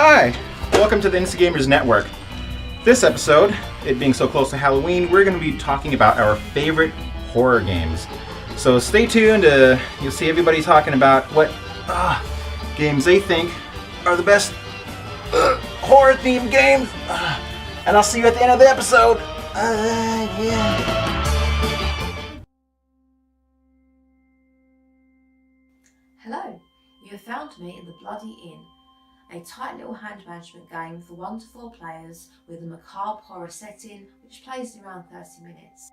Hi! Welcome to the Insta Gamers Network. This episode, it being so close to Halloween, we're going to be talking about our favorite horror games. So stay tuned, you'll see everybody talking about what games they think are the best horror-themed games. And I'll see you at the end of the episode. Hello, you have found me in the Bloody Inn, a tight little hand management game for 1 to 4 players with a macabre horror setting which plays in around 30 minutes.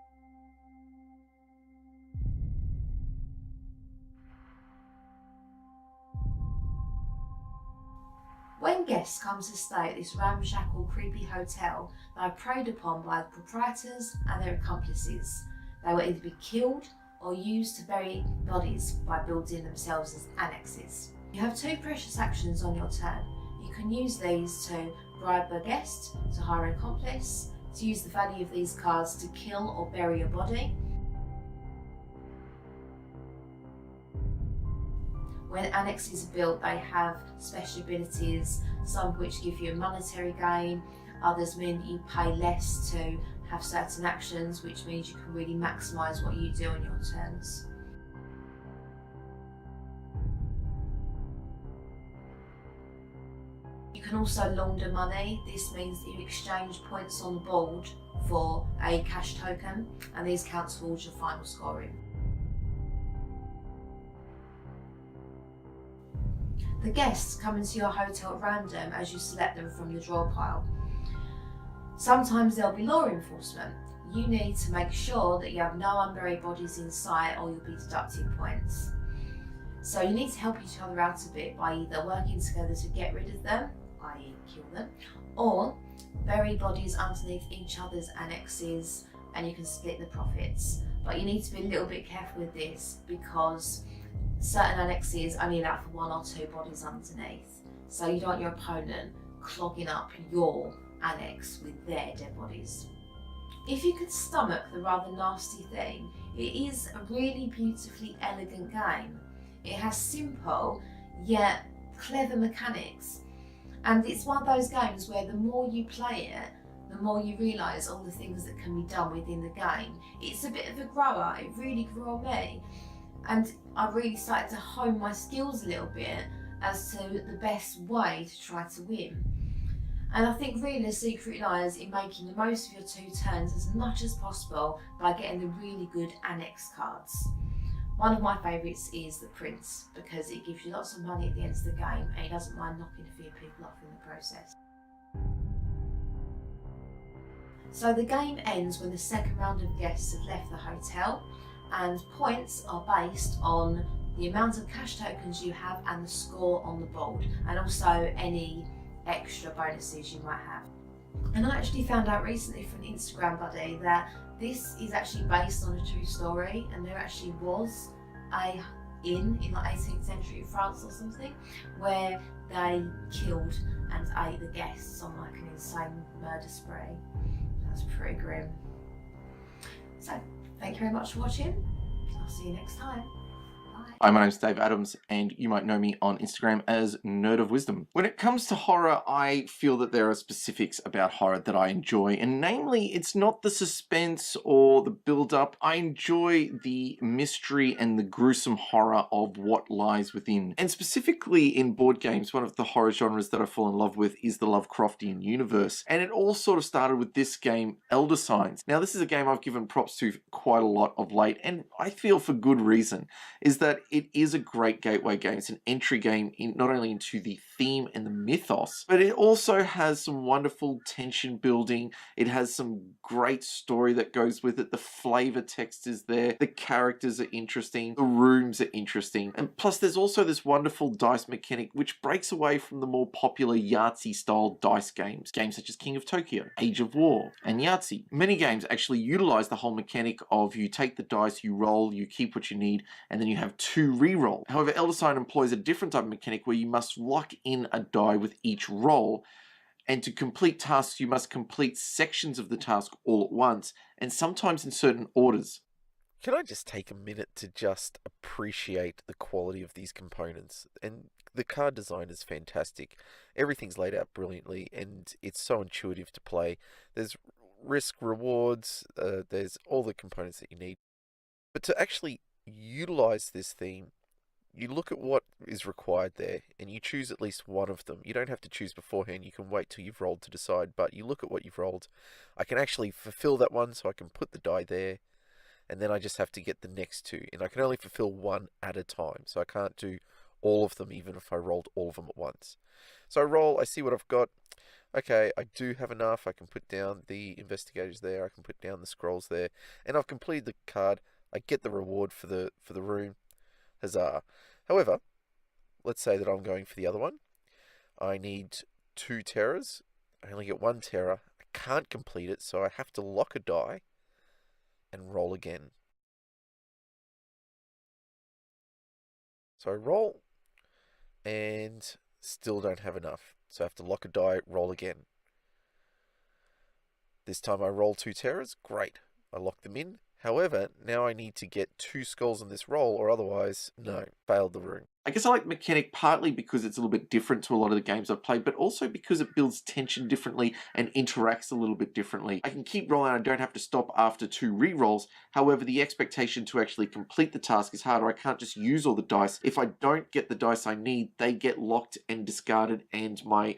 When guests come to stay at this ramshackle, creepy hotel, they are preyed upon by the proprietors and their accomplices. They will either be killed or used to bury bodies by building themselves as annexes. You have 2 precious actions on your turn. You can use these to bribe a guest, to hire an accomplice, to use the value of these cards to kill or bury a body. When annexes are built, they have special abilities, some of which give you a monetary gain, others mean that you pay less to have certain actions, which means you can really maximise what you do on your turns. You can also launder money. This means that you exchange points on the board for a cash token, and these count towards your final scoring. The guests come into your hotel at random as you select them from your draw pile. Sometimes there'll be law enforcement. You need to make sure that you have no unburied bodies in sight or you'll be deducting points. So you need to help each other out a bit by either working together to get rid of them, i.e. kill them, or bury bodies underneath each other's annexes and you can split the profits. But you need to be a little bit careful with this because certain annexes only allow for 1 or 2 bodies underneath. So you don't want your opponent clogging up your annex with their dead bodies. If you could stomach the rather nasty thing, it is a really beautifully elegant game. It has simple yet clever mechanics, and it's one of those games where the more you play it, the more you realise all the things that can be done within the game. It's a bit of a grower, it really grew on me, and I really started to hone my skills a little bit as to the best way to try to win. And I think really the secret lies in making the most of your 2 turns as much as possible by getting the really good annex cards. One of my favourites is the Prince because it gives you lots of money at the end of the game and he doesn't mind knocking a few people off in the process. So the game ends when the second round of guests have left the hotel, and points are based on the amount of cash tokens you have and the score on the board, and also any extra bonuses you might have. And I actually found out recently from an Instagram buddy that this is actually based on a true story, and there actually was a inn in like 18th century France or something where they killed and ate the guests on like an insane murder spree. That's pretty grim. So thank you very much for watching. I'll see you next time. Hi, my name's Dave Adams, and you might know me on Instagram as nerdofwisdom. When it comes to horror, I feel that there are specifics about horror that I enjoy, and namely, it's not the suspense or the build-up. I enjoy the mystery and the gruesome horror of what lies within. And specifically in board games, one of the horror genres that I fall in love with is the Lovecraftian universe. And it all sort of started with this game, Elder Signs. Now, this is a game I've given props to quite a lot of late, and I feel for good reason, is that it is a great gateway game. It's an entry game not only into the theme and the mythos, but it also has some wonderful tension building. It has some great story that goes with it. The flavor text is there. The characters are interesting. The rooms are interesting. And plus there's also this wonderful dice mechanic which breaks away from the more popular Yahtzee style dice games. Games such as King of Tokyo, Age of War, and Yahtzee. Many games actually utilize the whole mechanic of you take the dice, you roll, you keep what you need, and then you have 2 re-roll. However, Elder Sign employs a different type of mechanic where you must lock in a die with each roll, and to complete tasks you must complete sections of the task all at once, and sometimes in certain orders. Can I just take a minute to just appreciate the quality of these components? And The card design is fantastic. Everything's laid out brilliantly, and it's so intuitive to play. There's risk, rewards, there's all the components that you need. But to actually utilize this theme, you look at what is required there, and you choose at least one of them. You don't have to choose beforehand, you can wait till you've rolled to decide, but you look at what you've rolled. I can actually fulfill that one, so I can put the die there, and then I just have to get the next two, and I can only fulfill one at a time, so I can't do all of them even if I rolled all of them at once. So I roll, I see what I've got. Okay, I do have enough. I can put down the investigators there, I can put down the scrolls there, and I've completed the card. I get the reward for the room. Huzzah. However, let's say that I'm going for the other one. I need 2 terrors. I only get 1 terror. I can't complete it, so I have to lock a die and roll again. So I roll and still don't have enough. So I have to lock a die, roll again. This time I roll 2 terrors. Great. I lock them in. However, now I need to get 2 skulls on this roll, or otherwise, no, failed the room. I guess I like the mechanic partly because it's a little bit different to a lot of the games I've played, but also because it builds tension differently and interacts a little bit differently. I can keep rolling, I don't have to stop after 2 re-rolls. However, the expectation to actually complete the task is harder. I can't just use all the dice. If I don't get the dice I need, they get locked and discarded, and my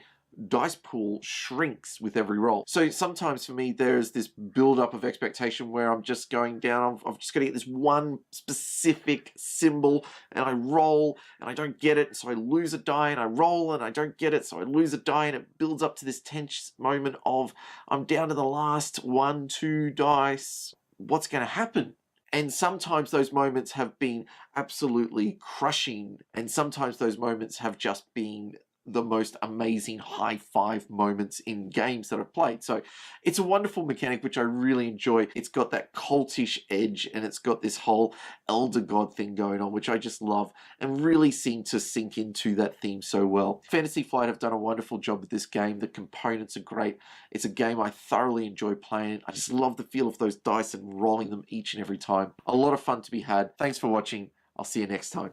dice pool shrinks with every roll. So sometimes for me there's this build up of expectation where I'm just going down, I've just got to get this one specific symbol, and I roll and I don't get it, so I lose a die, and I roll and I don't get it, so I lose a die, and it builds up to this tense moment of I'm down to the last 1, 2 dice. What's going to happen? And sometimes those moments have been absolutely crushing, and sometimes those moments have just been the most amazing high five moments in games that I've played. So it's a wonderful mechanic which I really enjoy. It's got that cultish edge, and it's got this whole elder god thing going on, which I just love and really seem to sink into that theme so well. Fantasy Flight have done a wonderful job with this game. The components are great. It's a game I thoroughly enjoy playing. I just love the feel of those dice and rolling them each and every time. A lot of fun to be had. Thanks for watching. I'll see you next time.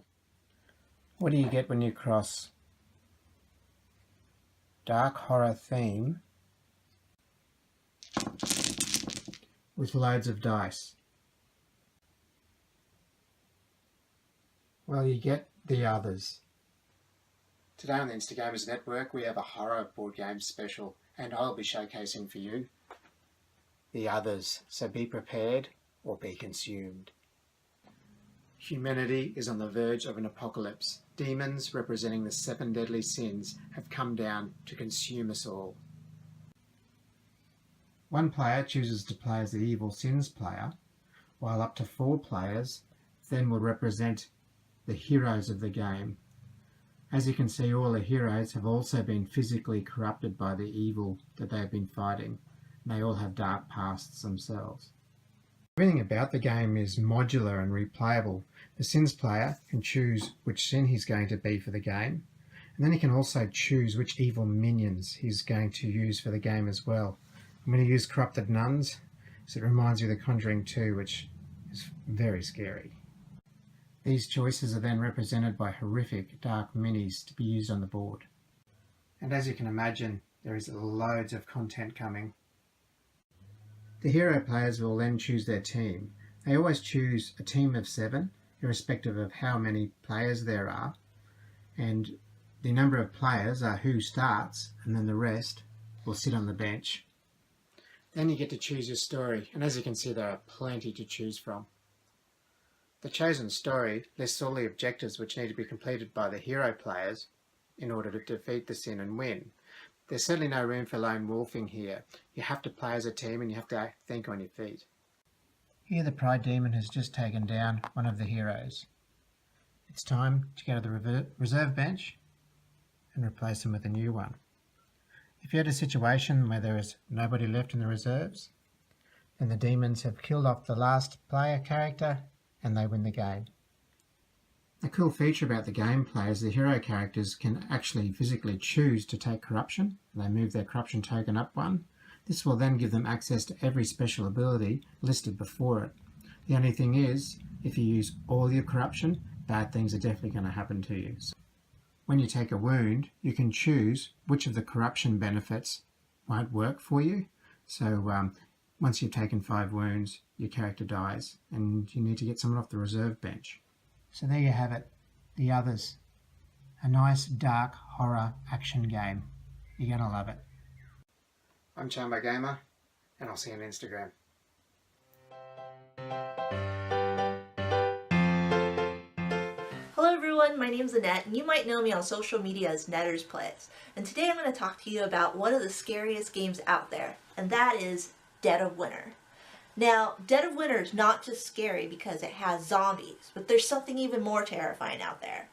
What do you get when you cross dark horror theme with loads of dice? Well, you get The Others. Today on the Insta Gamers Network we have a horror board game special, and I'll be showcasing for you The Others, so be prepared or be consumed. Humanity is on the verge of an apocalypse. Demons, representing the 7 deadly sins, have come down to consume us all. One player chooses to play as the evil sins player, while up to 4 players then will represent the heroes of the game. As you can see, all the heroes have also been physically corrupted by the evil that they have been fighting. They all have dark pasts themselves. Everything about the game is modular and replayable. The sins player can choose which sin he's going to be for the game, and then he can also choose which evil minions he's going to use for the game as well. I'm going to use Corrupted Nuns, so it reminds you of The Conjuring 2, which is very scary. These choices are then represented by horrific dark minis to be used on the board. And as you can imagine, there is loads of content coming. The hero players will then choose their team. They always choose a team of 7, irrespective of how many players there are, and the number of players are who starts, and then the rest will sit on the bench. Then you get to choose your story, and as you can see there are plenty to choose from. The chosen story lists all the objectives which need to be completed by the hero players in order to defeat the sin and win. There's certainly no room for lone wolfing here. You have to play as a team and you have to think on your feet. Here the Pride Demon has just taken down one of the heroes. It's time to go to the reserve bench and replace him with a new one. If you had a situation where there is nobody left in the reserves, then the demons have killed off the last player character and they win the game. A cool feature about the gameplay is the hero characters can actually physically choose to take corruption. They move their corruption token up 1. This will then give them access to every special ability listed before it. The only thing is, if you use all your corruption, bad things are definitely going to happen to you. When you take a wound, you can choose which of the corruption benefits won't work for you. So once you've taken 5 wounds, your character dies and you need to get someone off the reserve bench. So there you have it, The Others. A nice dark horror action game. You're going to love it. I'm charmbo.gamer, and I'll see you on Instagram. Hello everyone, my name's Annette, and you might know me on social media as nettersplays. And today I'm going to talk to you about one of the scariest games out there, and that is Dead of Winter. Now, Dead of Winter is not just scary because it has zombies, but there's something even more terrifying out there.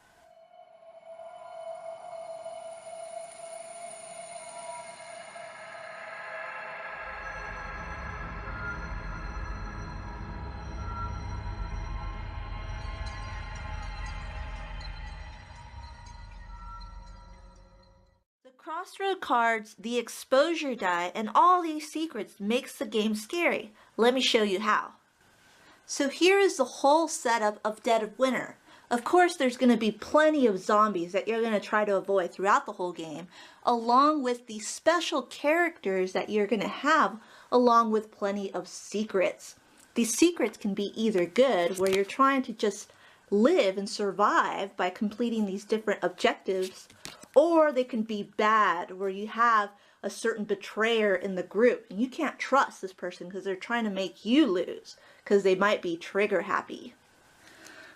The crossroad cards, the exposure die, and all these secrets makes the game scary. Let me show you how. So here is the whole setup of Dead of Winter. Of course, there's going to be plenty of zombies that you're going to try to avoid throughout the whole game, along with the special characters that you're going to have, along with plenty of secrets. These secrets can be either good, where you're trying to just live and survive by completing these different objectives, or they can be bad, where you have a certain betrayer in the group and you can't trust this person because they're trying to make you lose because they might be trigger happy.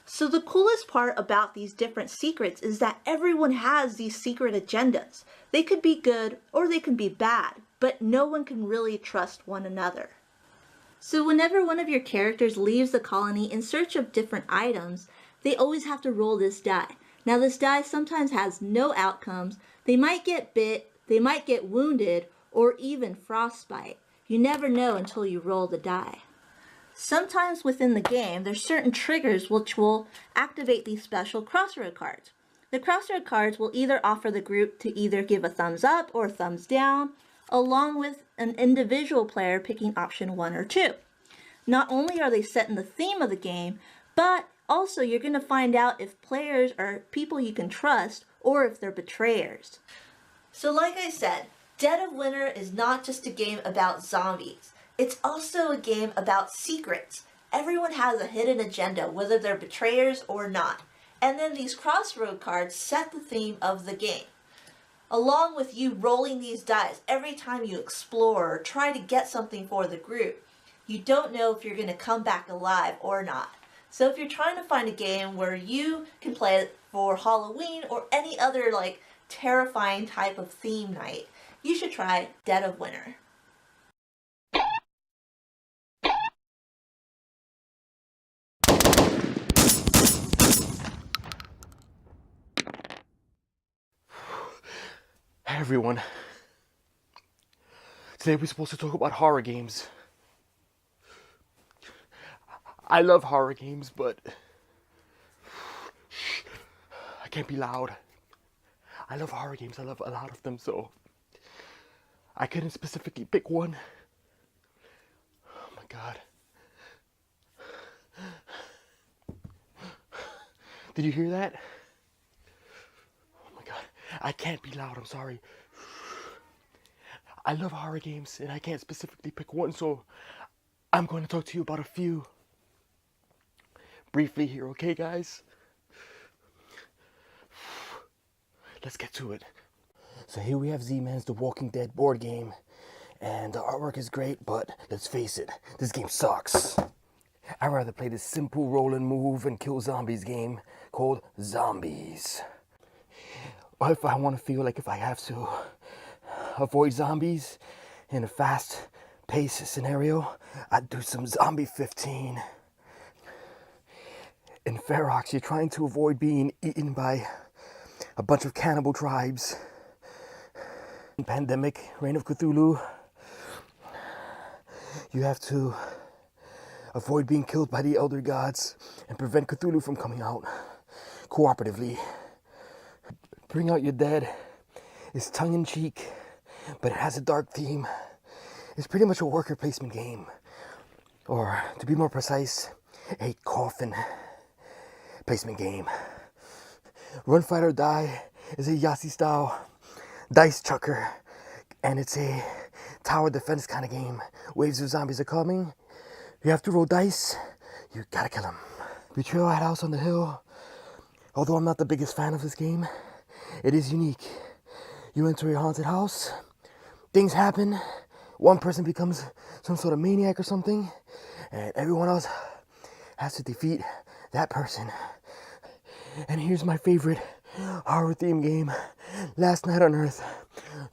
So the coolest part about these different secrets is that everyone has these secret agendas. They could be good or they can be bad, but no one can really trust one another. So whenever one of your characters leaves the colony in search of different items, they always have to roll this die. Now this die sometimes has no outcomes. They might get bit, they might get wounded, or even frostbite. You never know until you roll the die. Sometimes within the game, there's certain triggers which will activate these special crossroad cards. The crossroad cards will either offer the group to either give a thumbs up or a thumbs down, along with an individual player picking option 1 or 2. Not only are they set in the theme of the game, but also you're going to find out if players are people you can trust or if they're betrayers. So like I said, Dead of Winter is not just a game about zombies. It's also a game about secrets. Everyone has a hidden agenda, whether they're betrayers or not. And then these crossroad cards set the theme of the game. Along with you rolling these dice every time you explore or try to get something for the group, you don't know if you're going to come back alive or not. So if you're trying to find a game where you can play it for Halloween or any other terrifying type of theme night, you should try Dead of Winter. Hey everyone. Today we're supposed to talk about horror games. I love horror games, but I can't be loud. I love horror games, I love a lot of them, so I couldn't specifically pick one. Oh my god. Did you hear that? Oh my god. I can't be loud, I'm sorry. I love horror games and I can't specifically pick one, so I'm going to talk to you about a few briefly here, okay guys? Let's get to it. So here we have Z-Man's The Walking Dead board game, and the artwork is great, but let's face it, this game sucks. I'd rather play this simple roll and move and kill zombies game called Zombies. Or if I want to feel like if I have to avoid zombies in a fast-paced scenario, I'd do some Zombie 15. In Ferox, you're trying to avoid being eaten by a bunch of cannibal tribes. In Pandemic, Reign of Cthulhu, you have to avoid being killed by the Elder Gods and prevent Cthulhu from coming out cooperatively. Bring Out Your Dead is tongue-in-cheek, but it has a dark theme. It's pretty much a worker placement game, or to be more precise, a coffin placement game. Run, Fight or Die is a Yahtzee style dice chucker, and it's a tower defense kind of game. Waves of zombies are coming. You have to roll dice. You gotta kill them. Betrayal at House on the Hill. Although I'm not the biggest fan of this game, it is unique. You enter a haunted house. Things happen. One person becomes some sort of maniac or something, and everyone else has to defeat that person. And here's my favorite horror theme game, Last Night on Earth,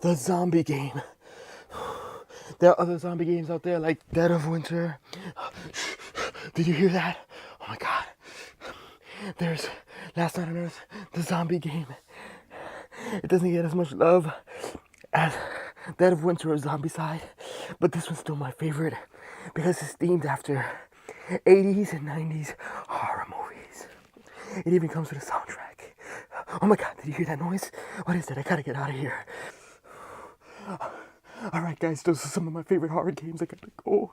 the zombie game. There are other zombie games out there like Dead of Winter. Did you hear that? Oh my god. There's Last Night on Earth, the zombie game. It doesn't get as much love as Dead of Winter or Zombicide, but this one's still my favorite because it's themed after 80s and 90s horror movies. It even comes with a soundtrack. Oh my god, did you hear that noise? What is that? I gotta get out of here. Alright guys, those are some of my favorite horror games. I gotta go.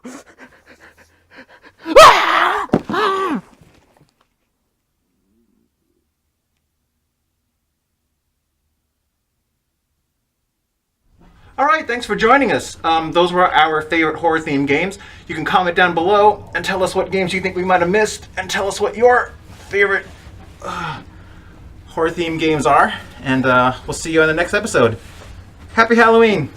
Alright, thanks for joining us. Those were our favorite horror themed games. You can comment down below and tell us what games you think we might have missed, and tell us what your favorite horror themed games are. And we'll see you on the next episode. Happy Halloween!